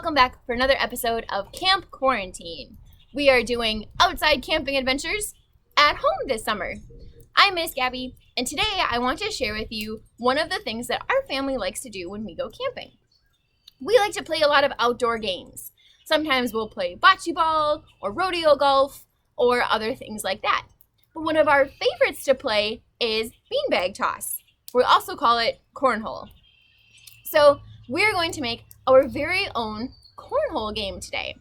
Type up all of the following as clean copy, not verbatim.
welcome back for another episode of Camp Quarantine. We are doing outside camping adventures at home this summer. I'm Miss Gabby, and today I want to share with you one of the things that our family likes to do when we go camping. We like to play a lot of outdoor games. Sometimes we'll play bocce ball or rodeo golf or other things like that. But one of our favorites to play is beanbag toss. We also call it cornhole. So we're going to make our very own cornhole game today.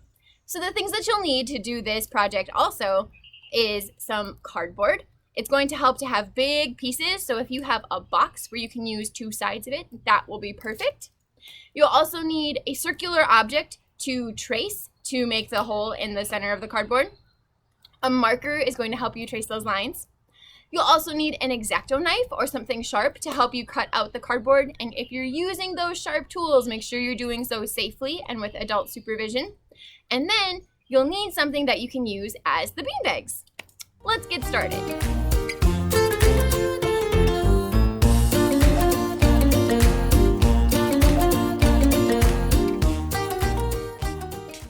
So the things that you'll need to do this project also is some cardboard. It's going to help to have big pieces, so if you have a box where you can use two sides of it, that will be perfect. You'll also need a circular object to trace to make the hole in the center of the cardboard. A marker is going to help you trace those lines. You'll also need an X-Acto knife or something sharp to help you cut out the cardboard. And if you're using those sharp tools, make sure you're doing so safely and with adult supervision. And then you'll need something that you can use as the beanbags. Let's get started.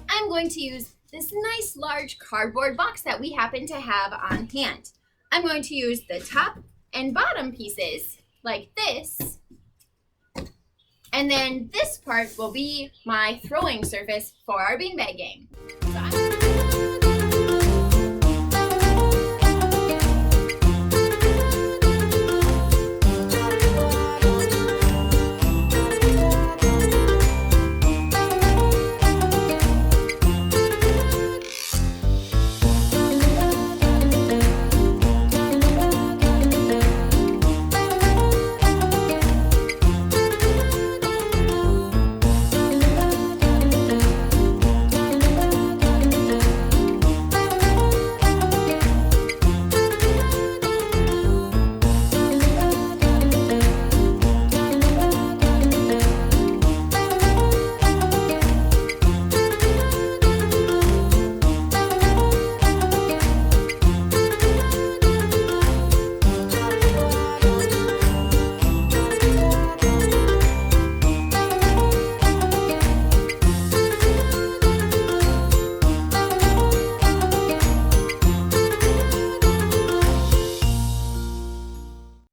I'm going to use this nice large cardboard box that we happen to have on hand. I'm going to use the top and bottom pieces like this, and then this part will be my throwing surface for our beanbag game. So